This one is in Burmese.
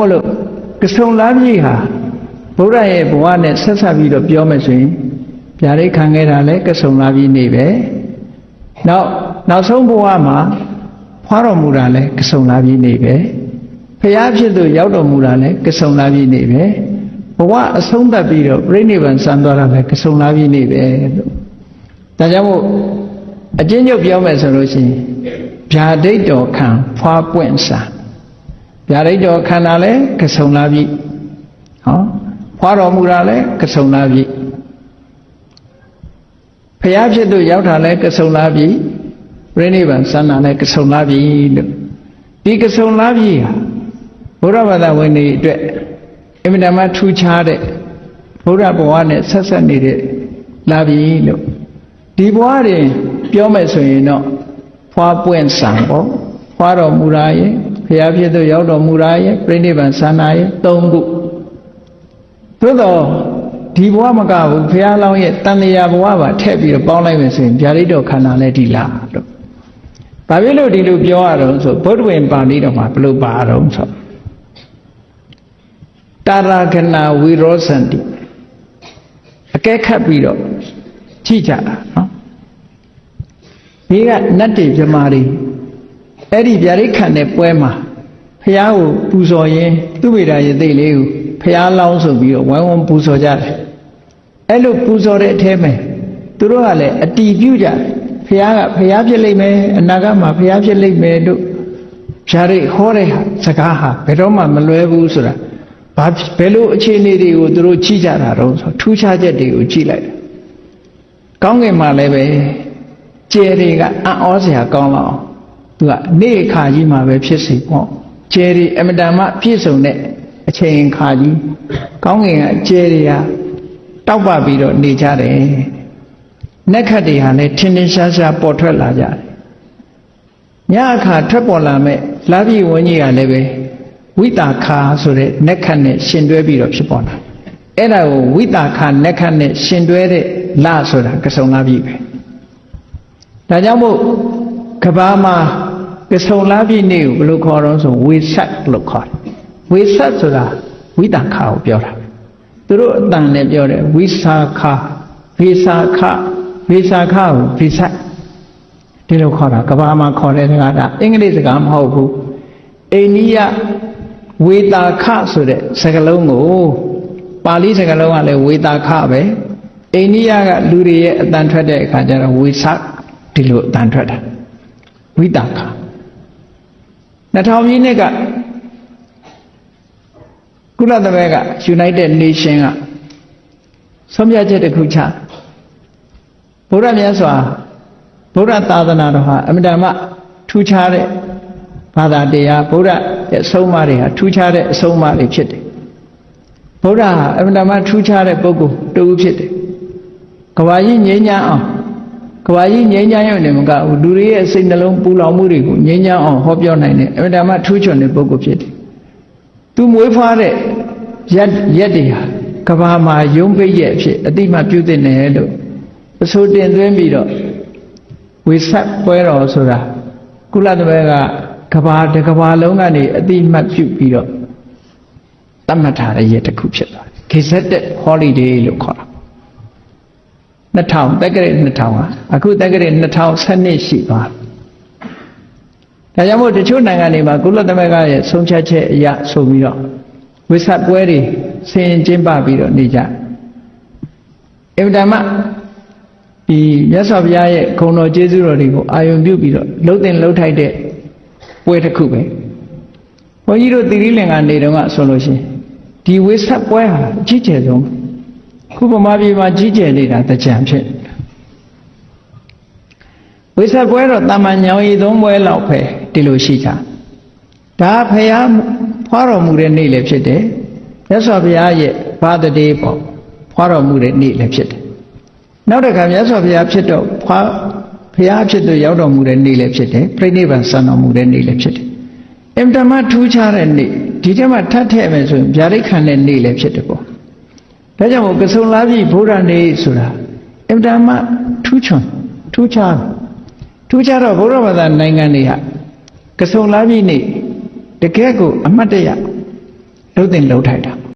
လို့ကဆုံလားပြည့်ဟာဗုဒ္ဓရဲ့ဘဝနဲ့ဆက်ဆက်ပြီးတော့ပြောမယ်ဆိုရင်ဗျာဒိတ်ခံခဲ့တာလဲကဆုံလားပြည့်နေပဲနောက်ဆုံးဘဝမှာဖွားတော်မူတာလဲကဆုံလားပြည့်နေပဲဖျားဖြစ်သူရောက်တော်မူတာလဲကဆုံလားပြည့်နေပဲဘဝအဆုံးသတ်ပြီးတော့ပြိဋိဘံစံသွားတာလဲကဆုံလားပြည့်နေပဲလို့ဒါကြောင့်မို့အကျဉ်းချုပ်ပြောမယ်ဆိုလို့ရှိရင်ဗျာဒိတ်တော်ခံဖွားပွင့်စာဗျာဒိတ်တော်ခန္ဓာလဲကဆုံလားပြည့်ဖွားတော်မူတာလဲကဆုံလားပြည့်ဖျားဖြစ်သူရောက်တာလဲကဆုံလားပြည့်ပြိဋိဘံစံတာလဲကဆုံလားပြည့်လို့ဒီကဆုံလားပြည့်ဟာဘုရားဘာသာဝင်တွေအတွက်အင်မတန်မှထူးခြားတဲ့ဘုရားဘဝနဲ့ဆက်ဆက်နေတဲ့လာပြီလို့ဒီဘဝတွင်ပြောမယ်ဆိုရင်တော့ဖွားပွင့်ဆံပေါ့ဖွားတော်မူတာရဲ့ဘုရားဖြစ်သူရောက်တော်မူတာရဲ့ပြိဋိဘံဆန္ဒရဲ့၃ခုသို့တော့ဒီဘဝမကဘူးဘုရားလောင်းရဲ့တန်လျာဘဝပါထည့်ပြီးတော့ပေါင်းလိုက်မယ်ဆိုရင်ဗျာဒိတ်တော်ခန္ဓာလည်းဒီလားလို့ဘာဖြစ်လို့ဒီလိုပြောရတော့ဆိုဗုဒ္ဓဝင်ပါဠိတော်မှာဘယ်လိုပါတော့ဆိုတာရကနာဝိရောစန္တိအကဲခတ်ပြီးတော့ကြည့်ကြတာနော်ဒီကနတ်တွေပြမာတွေအဲ့ဒီဗျာဒိတ်ခံတဲ့ပွဲမှာဖះကိုပူဇော်ရင်သူ့မိသားရဲ့သိလေးကိုဖះလောင်းဆိုပြီးတော့ဝိုင်းဝန်းပူဇော်ကြတယ်အဲ့လိုပူဇော်တဲ့အထဲမှာသူတို့ကလည်းအတီးပြုကြတယ်ဖះကဖះဖြစ်လိမ့်မယ်အနာဂတ်မှာဖះဖြစ်လိမ့်မယ်တို့ဗျာဒိတ်ဟောတဲ့စကားဟာဘယ်တော့မှမလွဲဘူးဆိုတာဘယ်လိုအခြေအနေတွေကိုသူတို့ကြည့်ကြတာတော့ဆိုထူးခြားချက်တွေကိုကြည့်လိုက်တယ်ကောင်းကင်မှာလည်းပဲကျယ်တွေကအံ့ဩစရာကောင်းလောက်သူကနေ့ခါကြီးမှာပဲဖြစ်စေပေါ့ကျယ်တွေအမတန်မှပြည့်စုံတဲ့အချိန်ခါကြီးကောင်းကင်ကကျယ်တွေကတောက်ပပြီးတော့နေကြတယ်နက်ခတ်တွေဟာလည်းထင်းထင်းရှားရှားပေါ်ထွက်လာကြတယ်ညအခါထွက်ပေါ်လာမဲ့လာပြီဝန်းကြီးကလည်းပဲဝိတာခါဆိုတဲ့နက်ခတ်နဲ့ရှင်တွဲပြီးတော့ဖြစ်ပေါ်လာအဲ့ဒါကိုဝိတာခါနက်ခတ်နဲ့ရှင်တွဲတဲ့လဆိုတာကဆုံလားပြီပဲဒါကြောင့်မို့ကဘာမှာကဆုံလားပြီနေ့ကိုဘယ်လိုခေါ်တော့ဆိုဝေဆက်လို့ခေါ်တယ်ဝေဆက်ဆိုတာဝိတာခါကိုပြောတာသူတို့အတန်နဲ့ပြောတယ်ဝိစာခဝေစာခဝေစာခကိုဝေဆက်ဒီလိုခေါ်တာကဘာမှာခေါ်တဲ့စကားကအင်္ဂလိပ်စကားမဟုတ်ဘူးအိန္ဒိယဝေတာခဆိုတဲ့စကားလုံးကိုပါဠိစကားလုံးကလည်းဝေတာခပဲအိန္ဒိယကလူတွေရဲ့အတန်ထွက်တဲ့အခါကျတော့ဝေဆက်ဒီလိုအတန်ထွက်တာဝိတာခ2000ပြည့်နှစ်ကကုလသမဂ္ဂ United Nation ကဆုံးဖြတ်ချက်တစ်ခုချဗုဒ္ဓမြတ်စွာဗုဒ္ဓသာသနာတော်ဟာအမြဲတမ်းထူးခြားတဲ့ဘာသာတရားဗုဒ္ဓရဲ့အဆုံးအမတွေဟာထူးခြားတဲ့အဆုံးအမတွေဖြစ်တယ်ဗုဒ္ဓဟာအမြဲတမ်းထူးခြားတဲ့ပုဂ္ဂိုလ်တူဖြစ်တယ်ကဘာကြီးငြိမ်းချမ်းအောင်ကဘာကြီးငြိမ်းချမ်းရုံနဲ့မကဘူးလူတွေရဲ့စိတ်နှလုံးပူလောင်မှုတွေကိုငြိမ်းချမ်းအောင်ဟောပြောနိုင်တဲ့အမြဲတမ်းထူးချွန်တဲ့ပုဂ္ဂိုလ်ဖြစ်တယ်သူမွေးဖွားတဲ့ရက်တွေဟာကဘာမှာယုံပိတ်ရဲ့အဖြစ်အတိမပြုသင့်တယ်လို့အဆိုတင်သွင်းပြီးတော့ဝေဆက်ပွဲတော်ဆိုတာကုလသမဂ္ဂကဘာတစ်ကဘာလုံးကနေအတိမပြုပြီးတော့သတ်မှတ်ထားတဲ့ရက်တစ်ခုဖြစ်သွားတယ် Gazetted Holiday လို့ခေါ်တာ2000တက္ကရာ2000ဟာအခုတက္ကရာ2012ရှိသွားဒါကြောင့်မို့တချို့နိုင်ငံတွေမှာကုလသမဂ္ဂရဲ့ဆုံးဖြတ်ချက်အရဆိုပြီးတော့ဝိဆက်ပွဲတွေဆင်ကျင်းပပြီးတော့နေကြအင်တာမဒီမြတ်စွာဘုရားရဲ့ဂုဏ်တော်ကျေးဇူးတော်တွေကိုအာယုံပြုပြီးတော့လှုပ်တင်လှုပ်ထိုက်တဲ့ပွဲတစ်ခုပဲဘုန်းကြီးတို့သီရိလင်္ကာနေတုန်းကဆိုလို့ရှိရင်ဒီဝိဆက်ပွဲဟာအကြီးကျယ်ဆုံးခုဗမာပြည်မှာကြီးကျယ်နေတာတကြံဖြစ်ဝိဆက်ပွဲတော့တာမန်ညောင်ရည်သုံးပွဲလောက်ပဲဒီလိုရှိကြဒါဖရာဖွားတော်မူတဲ့နေ့လည်းဖြစ်တယ်မြတ်စွာဘုရားရဲ့ဘာတတေပေါ့ဖွားတော်မူတဲ့နေ့လည်းဖြစ်တယ်နောက်တစ်ခါမြတ်စွာဘုရားဖြစ်တော့ဘုရားဖြစ်သူရောက်တော်မူတဲ့နေ့လည်းဖြစ်တယ်ပြိဋိဘံစံတော်မူတဲ့နေ့လည်းဖြစ်တယ်အင်တမထူးခြားတဲ့နေ့ဒီထဲမှာထပ်ထည့်မယ်ဆိုရင်ဗျာဒိတ်ခံတဲ့နေ့လည်းဖြစ်တယ်ပေါ့ဒါကြောင့်မို့ကဆုံလားပြီဘုရားနေ့ဆိုတာအင်တမထူးချွန်ထူးခြားတော့ဘုရားဘာသာနိုင်ငံတွေဟာကဆုံလားပြီနေ့တကယ်ကိုအမှတ်တရ လှုပ်တင်လှုပ်ထိုက်တာ